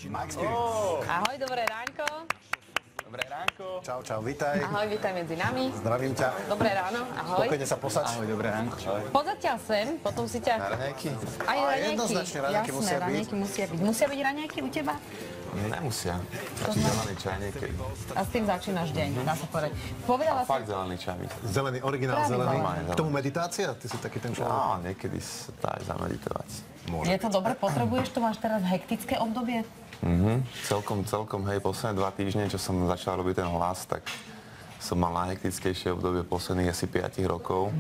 Mike Spirit. Ahoj, dobré ránko. Dobré ránko. Čau, čau, vítaj. Ahoj, vítaj medzi nami. Zdravím ťa. Dobré ráno, ahoj. Pokojne sa posaď. Ahoj, dobré ránko. Poď zatiaľ sem, potom si ťa... Na raňajky? Aj raňajky. Jednoznačne raňajky Jasné, musia byť. raňajky musia byť. Musia byť raňajky u teba? Nemusia. Stačí zelený čaj niekedy. A s tým začínaš deň, dá sa povedať. Povedala som... Fakt zelený čaj. Zelený, originál Práve zelený. zelený. K tomu meditácia? Ty si taký ten človek. No, niekedy sa dá aj zameditovať. Je to dobre, potrebuješ to, máš teraz hektické obdobie? Celkom, hej, posledné 2 týždne, čo som začal robiť ten hlas, tak som mal najhektickejšie obdobie posledných asi 5 rokov.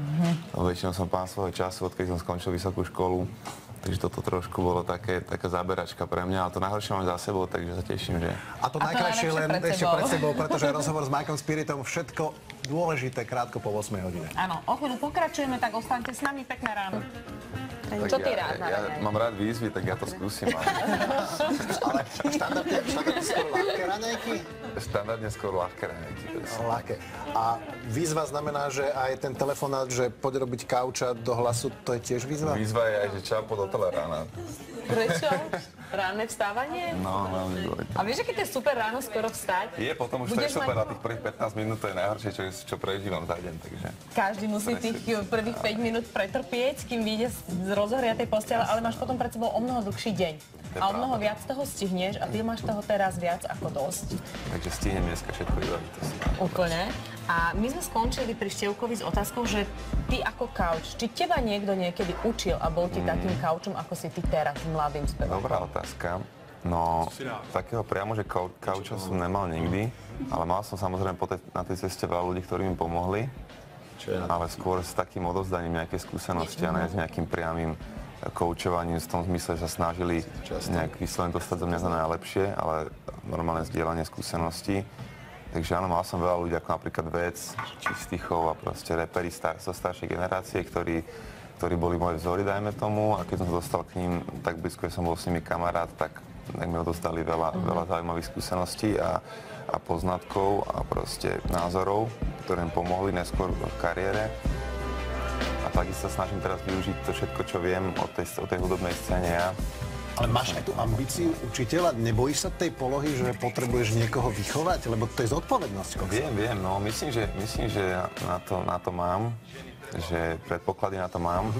Väčšinou som pán svojho času, odkedy som skončil vysokú školu. Takže toto trošku bolo taká záberačka pre mňa, ale to najhoršie mám za sebou, takže sa teším, že... A to najkrajšie len najlepšie ešte pred sebou, pretože rozhovor s Mikeom Spiritom, všetko dôležité krátko po 8 hodine. Áno, o chvíľu pokračujeme, tak ostaňte s nami, pekné ráno. Čo ty rád na raňajky? mám rád výzvy, tak ja to skúsim. Ale štandardne skôr ľahké raňajky? Štandardne skôr ľahké raňajky. Ľahké. A výzva znamená, že aj ten telefonát, že poď robiť kauča do hlasu, to je tiež výzva? Výzva je aj, že čau, poď do tele rána. Prečo? Ránne vstávanie? No, veľmi dôležité. A vieš, aké to je super ráno skoro vstať? Je, potom už to je Budeš super, mať- a tých prvých 15 minút to je najhoršie, čo prežívam za deň, takže... Každý musí tých prvých 5 minút pretrpieť, kým vyjde z rozohriatej postele, ale máš potom pred sebou o mnoho dlhší deň. je A o mnoho pravda. viac toho stihneš a ty máš toho teraz viac ako dosť. Takže stihnem dneska všetko vybaviť. Úplne. A my sme skončili pri Števkovi s otázkou, že ty ako kauč, či teba niekto niekedy učil a bol ti takým kaučom, ako si ty teraz mladým spevom? Dobrá otázka. No, takého priamo, že kauča som nemal nikdy, ale mal som samozrejme na tej ceste veľa ľudí, ktorí mi pomohli, ale skôr s takým odovzdaním nejakej skúsenosti a ne s nejakým priamým koučovaním v tom zmysle, že sa snažili nejak vyslovene dostať zo mňa za najlepšie, ale normálne zdieľanie skúseností. Takže áno, mal som veľa ľudí, ako napríklad Vec, či Stichov a proste reperi zo staršej generácie, ktorí boli moje vzory, dajme tomu, a keď som sa dostal k ním tak blízko, že som bol s nimi kamarát, tak mi odostali veľa zaujímavých skúseností a poznatkov a proste názorov, ktoré mi pomohli neskôr v kariére. A takisto sa snažím teraz využiť to všetko, čo viem o tej hudobnej scéne ja. Ale máš aj tú ambíciu učiteľa? Nebojíš sa tej polohy, že potrebuješ niekoho vychovať? Lebo to je zodpovednosť. Viem, no myslím, že na to mám, že predpoklady na to mám.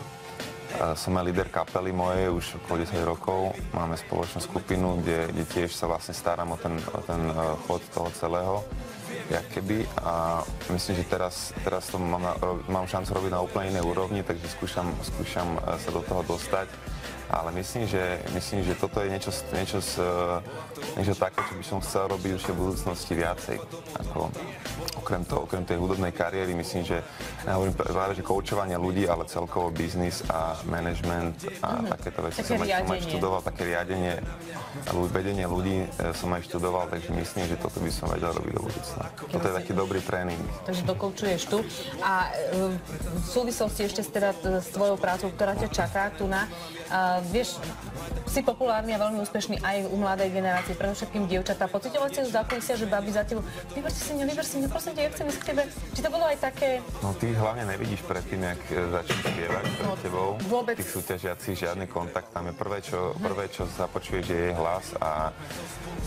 Som aj líder kapely mojej už okolo 10 rokov. Máme spoločnú skupinu, kde tiež sa vlastne starám o ten chod toho celého. Jakoby. A myslím, že teraz to mám šancu robiť na úplne inej úrovni, takže skúšam sa do toho dostať. Ale myslím, že toto je niečo také, čo by som chcel robiť už v budúcnosti viacej. Ako, okrem tej hudobnej kariéry, myslím, že nehovorím práve, že koučovanie ľudí, ale celkovo biznis a management a takéto veci som aj študoval, také riadenie, vedenie ľudí som aj študoval, takže myslím, že toto by som vedel robiť do budúcna. Toto je taký dobrý tréning. Takže dokoučuješ tu. A v súvislosti ešte s tvojou prácou, ktorá ťa čaká tu na... Vieš, si populárny a veľmi úspešný aj u mladej generácie, predovšetkým dievčatá. Pociťovali ste z zákulisia, že babi za tebou, vyber si mňa, prosím ťa, ja chcem ísť k tebe. Či to bolo aj také... No ty hlavne nevidíš predtým, jak začneš spievať pred tebou. Vôbec. Tých súťažiacich žiadny kontakt. Tam je prvé, čo započuješ, je jej hlas a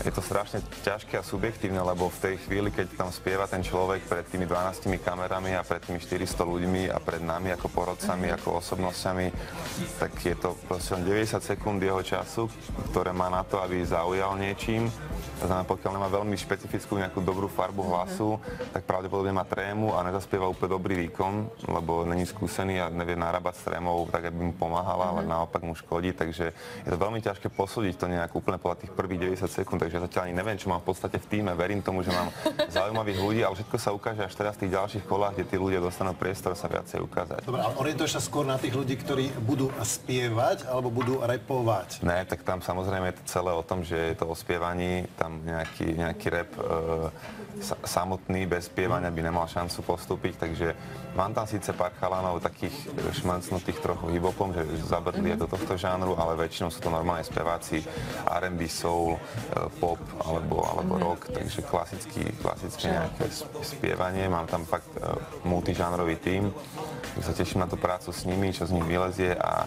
je to strašne ťažké a subjektívne, lebo v tej chvíli, keď tam spieva ten človek pred tými 12 kamerami a pred tými 400 ľuďmi a pred nami ako porodcami, ako osobnosťami, tak je to proste len 90 sekúnd jeho času, ktoré má na to, aby zaujal niečím. To znamená, pokiaľ nemá veľmi špecifickú nejakú dobrú farbu hlasu, tak pravdepodobne má trému a nezaspieva úplne dobrý výkon, lebo není skúsený a nevie narábať s trémou tak, aby mu pomáhala, ale naopak mu škodí. Takže je to veľmi ťažké posúdiť to nejak úplne podľa tých prvých 90 sekúnd. Takže ja zatiaľ ani neviem, čo mám v podstate v tíme. Verím tomu, že mám zaujímavých ľudí, ale všetko sa ukáže až teraz v tých ďalších kolách, kde tí ľudia dostanú priestor sa viacej ukázať. Dobre, ale orientuješ sa skôr na tých ľudí, ktorí budú spievať alebo budú repovať? Ne, tak tam samozrejme je to celé o tom, že je to o spievaní, tam nejaký rap samotný, bez spievania by nemal šancu postúpiť, takže mám tam síce pár chalanov takých šmancnutých trochu hip-hopom, že zabrdli aj do tohto žánru, ale väčšinou sú to normálne speváci R&B, soul, pop alebo rock, takže klasické nejaké spievanie. Mám tam fakt multižánrový tím, sa teším na tú prácu s nimi, čo z nich vylezie a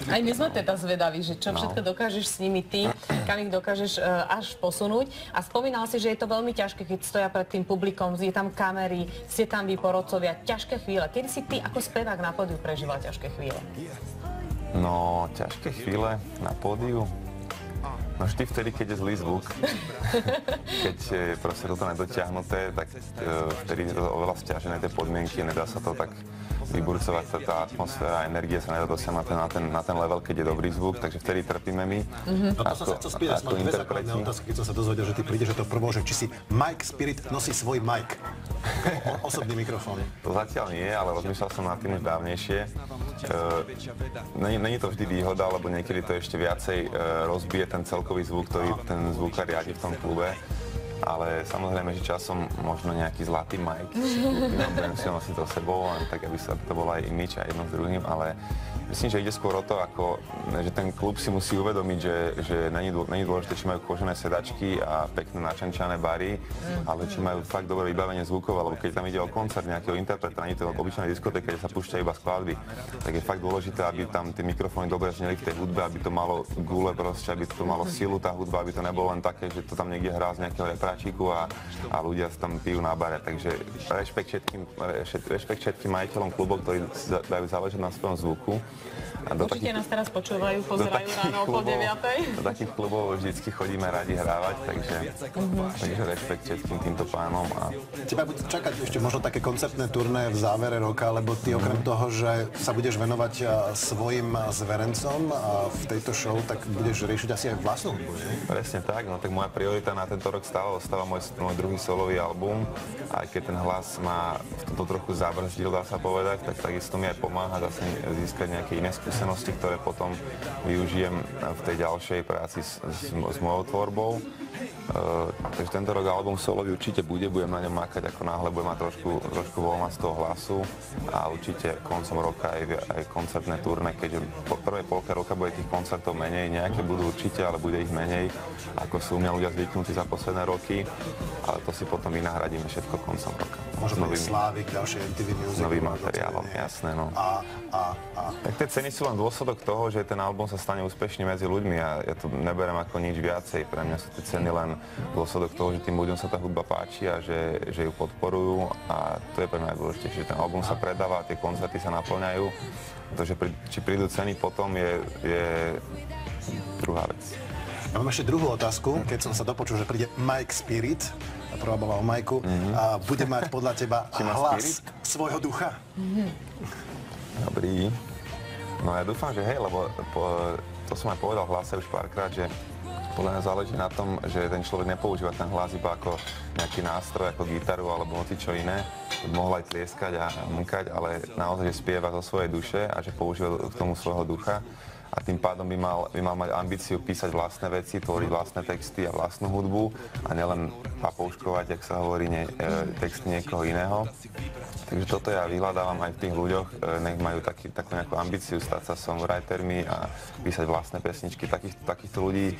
Aj my sme teda zvedaví, že čo všetko dokážeš s nimi ty, kam ich dokážeš až posunúť. A spomínal si, že je to veľmi ťažké, keď stoja pred tým publikom, je tam kamery, ste tam vy porodcovia, ťažké chvíle. Kedy si ty ako spevák na pódiu prežíval ťažké chvíle? No, ťažké chvíle na pódiu? No vždy vtedy, keď je zlý zvuk, keď je proste toto nedotiahnuté, tak vtedy je to oveľa sťažené tie podmienky, nedá sa to tak vyburcovať, tá atmosféra, energia sa nedá dosiahnuť na ten level, keď je dobrý zvuk, takže vtedy trpíme my. No to som sa chcel spýtať, mám dve základné otázky, keď som sa dozvedel, že ty prídeš, že to prvo, že či si Mike Spirit nosí svoj mic, osobný mikrofón. To zatiaľ nie, ale rozmýšľal som nad tým už dávnejšie. Není to vždy výhoda, lebo niekedy to ešte viacej rozbije ten celkový zvuk, ktorý ten zvukár riadi v tom klube. Ale samozrejme, že časom možno nejaký zlatý mic, budem si nosiť to sebou, len tak, aby to bolo aj image a jedno s druhým, ale myslím, že ide skôr o to, že ten klub si musí uvedomiť, že není dôležité, či majú kožené sedačky a pekné načančané bary, ale či majú fakt dobré vybavenie zvukové, lebo keď tam ide o koncert nejakého interpreta, nie to obyčajnej diskotéke, kde sa púšťajú iba skladby, tak je fakt dôležité, aby tam tie mikrofóny dobre zneli v tej hudbe, aby to malo gule proste, aby to malo silu tá hudba, aby to nebolo len také, že to tam niekde hrá z nejakého repráčiku a ľudia sa tam pijú na bare. Takže rešpekt všetkým majiteľom klubov, ktorí dajú záležať na svojom zvuku. Určite nás teraz počúvajú, pozerajú ráno o 9:30. Do takých klubov vždycky chodíme radi hrávať, takže rešpekt všetkým týmto pánom. Teba bude čakať ešte možno také koncertné turné v závere roka, lebo ty okrem toho, že sa budeš venovať svojim zverencom v tejto show, tak budeš riešiť asi aj vlastnú hudbu, nie? Presne tak, no tak moja priorita na tento rok ostáva môj druhý solový album. Aj keď ten hlas ma to trochu zabrzdil, dá sa povedať, tak takisto mi aj pomáha zase získať nejaké iné skúsenosti, ktoré potom využijem v tej ďalšej práci s mojou tvorbou. Takže tento rok album solový určite budem na ňom makať, ako náhle budem mať trošku voľna z toho hlasu a určite koncom roka aj koncertné turné, keďže po prvej polke roka bude tých koncertov menej, nejaké budú určite, ale bude ich menej, ako sú u mňa ľudia zvyknutí za posledné roky, ale to si potom vynahradíme všetko koncom roka. Možno Slávik, ďalšie MTV Music. Novým materiálom, jasné, no. Tak tie ceny sú len dôsledok toho, že ten album sa stane úspešný medzi ľuďmi a ja to neberiem ako nič viacej. Pre mňa sú tie ceny len dôsledok toho, že tým ľuďom sa tá hudba páči a že ju podporujú a to je pre mňa najdôležitejšie, že ten album sa predáva a tie koncerty sa naplňajú. Takže či prídu ceny potom je druhá vec. Ja mám ešte druhú otázku. Keď som sa dopočul, že príde Mike Spirit, a prvá bola o Majku, a bude mať podľa teba hlas svojho ducha? Dobrý. No ja dúfam, že hej, lebo to som aj povedal v hlase už párkrát, že podľa mňa záleží na tom, že ten človek nepoužíva ten hlas iba ako nejaký nástroj, ako gitaru alebo čo iné. Mohol aj tlieskať a mnkať, ale naozaj, že spieva zo svojej duše a že používa k tomu svojho ducha. A tým pádom by mal mať ambíciu písať vlastné veci, tvoriť vlastné texty a vlastnú hudbu a nielen papouškovať, jak sa hovorí, texty niekoho iného. Takže toto ja vyhľadávam aj v tých ľuďoch, nech majú takú nejakú ambíciu stať sa songwritermi a písať vlastné pesničky. Takýchto ľudí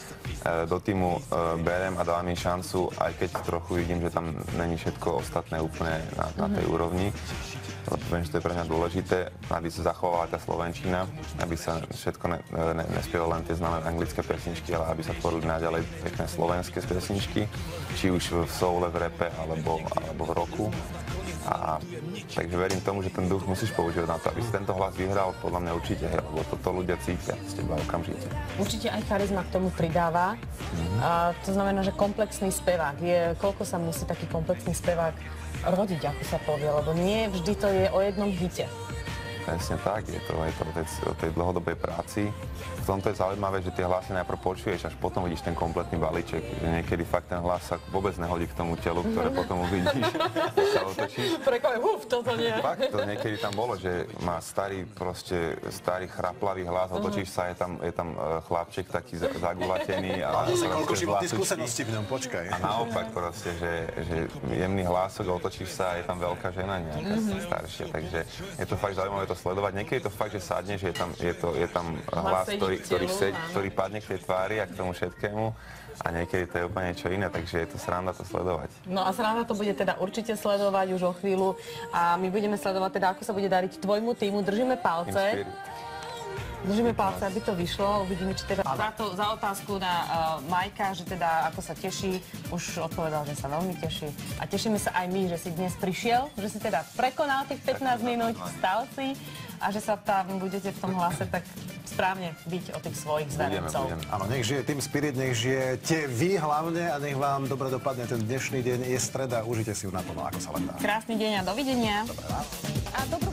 do týmu berem a dávam im šancu, aj keď trochu vidím, že tam není všetko ostatné úplne na tej úrovni. Lebo viem, že to je pre mňa dôležité, aby sa zachovala tá slovenčina, aby sa všetko nespievalo len tie známe anglické pesničky, ale aby sa tvorili naďalej pekné slovenské pesničky, či už v soule, v rape alebo v rocku. Takže verím tomu, že ten duch musíš používať na to, aby si tento hlas vyhral, podľa mňa určite, lebo toto ľudia cítia z teba okamžite. Určite aj charizma k tomu pridáva. To znamená, že komplexný spevák. Koľko sa musí taký komplexný spevák rodiť, ako sa povie, lebo nie vždy to je o jednom hite. Presne tak, je to o tej dlhodobej práci. V tomto je zaujímavé, že tie hlasy najprv počuješ, až potom vidíš ten kompletný balíček. Že niekedy fakt ten hlas sa vôbec nehodí k tomu telu, ktoré potom uvidíš, keď sa otočíš. Toto nie. Fakt, to niekedy tam bolo, že má starý chraplavý hlas, otočíš sa, je tam chlapček taký zagulatený. A zase koľko životných skúseností v ňom, počkaj. A naopak proste, že jemný hlások, otočíš sa a je tam veľká žena nejaká staršia, takže je to fakt zaujímavé to sledovať. Niekedy je to fakt, že sadne, že je tam hlas, ktorý padne k tej tvári a k tomu všetkému a niekedy to je úplne niečo iné, takže je to sranda to sledovať. No a sranda to bude teda určite sledovať už o chvíľu a my budeme sledovať teda, ako sa bude dariť tvojmu týmu. Držíme palce. Držíme palce, aby to vyšlo. Uvidíme, či teda za otázku na Majka, že teda ako sa teší, už odpovedal, že sa veľmi teší. A tešíme sa aj my, že si dnes prišiel, že si teda prekonal tých 15 minút, stal si a že sa tam budete v tom hlase tak správne byť o tých svojich zverencov. Áno, nech žije Team Spirit, nech žijete vy hlavne a nech vám dobre dopadne ten dnešný deň. Je streda, užite si ju naplno, ako sa len dá. Krásny deň a dovidenia. Dobré ráno. A dobrú